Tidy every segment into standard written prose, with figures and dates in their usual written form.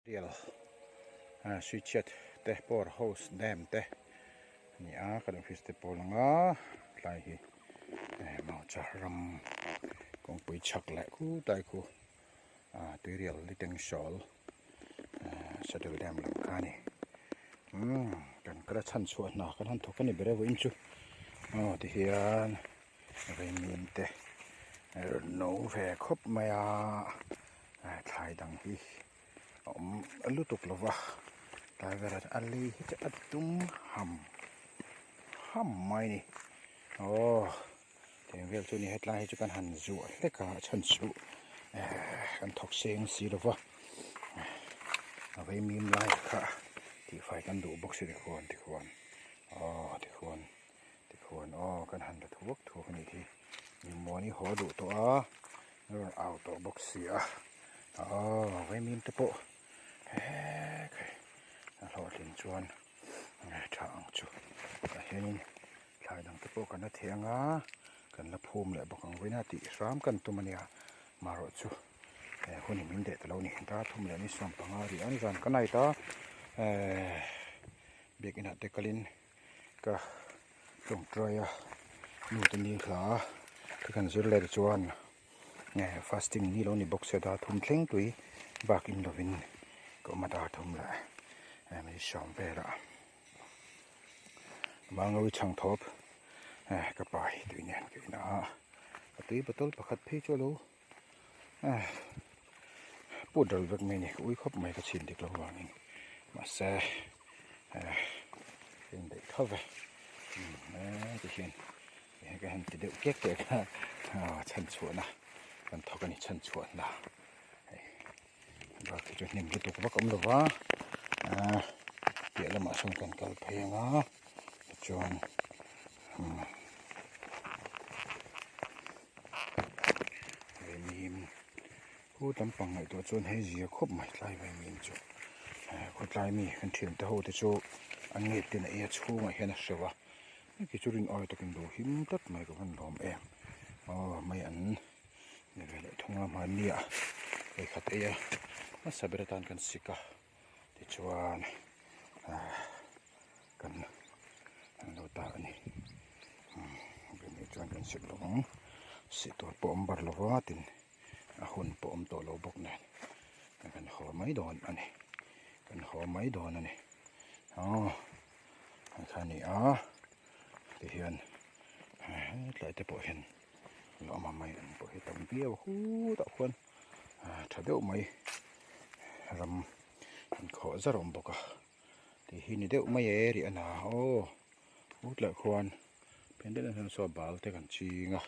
Deal switchet te por house dam te ni a kadang fish te por langa lai hi mau cha ram kong pui chak la ku tai ku tuirial liteng shawl sadel dam lam kani kan kala chan chuan na kan han thokani bere wo inchu ti hian vei min te no ve khop maya thai dang hi alu tuk lova tai vera ali hi atum ham mai ni ten vel chu ni hetlai chu kan han zu hleka chan chu kan thok seng si lova avei mim lai kha ti fai kan du box ti khon ti khon kan han da thuak thu ni thi ni moni ho du to out to box ya avei mim te po lo tin chuan thang chu hianin thlai dang te po kan a thianga kan la phum le bokang wina ti ram kan tumania maro chu huni min de talo ni ta thum le ni som panga ri an jan kanai ta begina te kalin ka tong troya nu te ni khla ka kan zur le chuan fasting ni lo ni box da thum thleng tui bakin lovin ko mata thum la mi som vera mangawi chang thop ka pai tuinen ke na atui botol pakhat phei cholo pudal vek me ni ui khop mai ka chin dik lo wangin ma se in de cover ti hian ka han ti de kek ke ka chan chuana kan thokani chan chuana ba ki nim lu tu ba kom lo wa ya lama song kan kal phenga chuan hu tam pang ngai to chuan hei zia khop mai tlai mai min chu khot lai mi kan thiam te ho te chu an nge tin a chhunga hian a hrewa ki churin oi to kin do him tat mai ko kan lom em mai an ne le thunga ma nia ei khat e a sabera tan kan sika ti chuan kan lo ta ani ben chuan kan sik lo si to po ambar lo wa tin a hun po om to lo bok na kan ho mai don ani khani ti hian tlai te po hian lo ma mai an po hi tam bia hu ta khon thadeu mai ram an kho zarom boka ti hi ni deuh mai e ri ana utla khwan pendel an so bal te kan chinga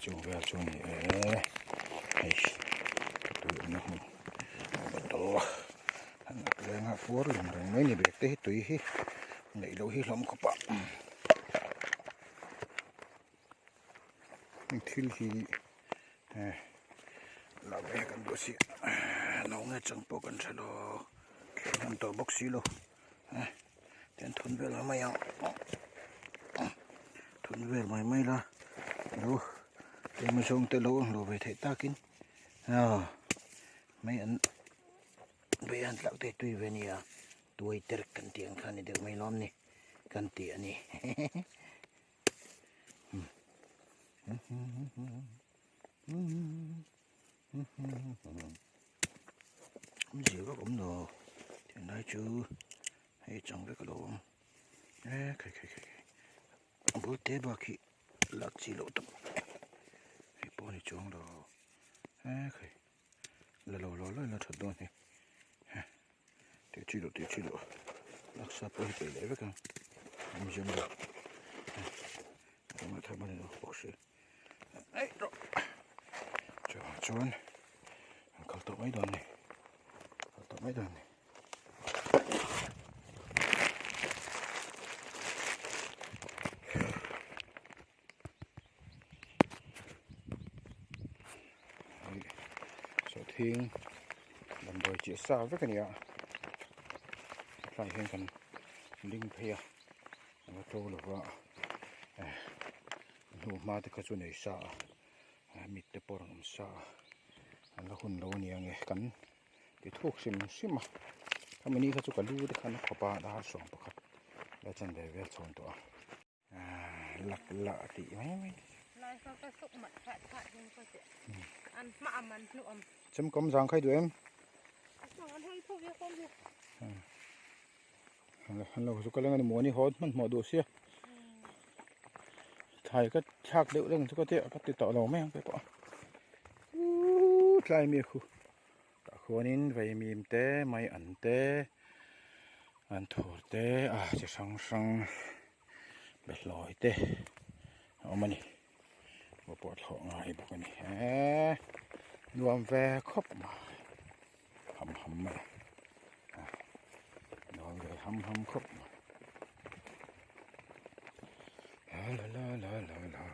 chung vel chung ni hei tu na hu to an lenga for lum reng mai ni bek te hi tui hi nei lo hi hlom khopa thil hi la ve kan do si no nga chang po kan thalo kan to box si lo ten thun vel mai yang thun vel mai la lo te ma song te lo ve the takin mai an be an tlak te tui ve nia tuai ter kan tiang khani de mai lom ni kan ti ani gì có cũng đồ thì nói chứ hay chẳng biết cái đồ cái bữa tế bà khi lạc chỉ lộ tập hay bỏ đi chuông đồ cái là là thật luôn này tiêu chi lộ lạc sắp rồi phải lấy với con không dám được mà thay bằng đồ bốc xì ấy rồi chọn cầu tàu mấy đòn này thiên làm đồi chia xa với cái này lại hiện cần linh phê nó trâu là vợ nụ ma thì có chỗ này xa mít để bỏ làm xa là hun lâu nhiều nghe cắn cái thuốc sim sim màถ้ามันนี้เขาจะกระลู่ได้ขนาดขอบปาดาสองประคับแล้วจันเดวิดชนตัวหลักละติไหมลายเขาก็สุกหมัดผัดยังก็เสียอันมามันนุ่มจำกำสังใครด้วยมั้ยอันให้ทุกอย่างคนอยู่เราสุกเรื่องนี้หมอนี่ฮอดมันหมอดูเสียไทยก็ชักเดือดเรื่องสุกเตะก็ติดต่อเราแม่งไปปะใช่มีคู่คนนี้ไปมีมเตะไม่อันเตะอันถูเตะจะสังเบ็ดลอยเตะเอามานี่มาปวดท้องไงบอกนี่รวมแวะครบมาหำมารวมแวะหำครบมาลา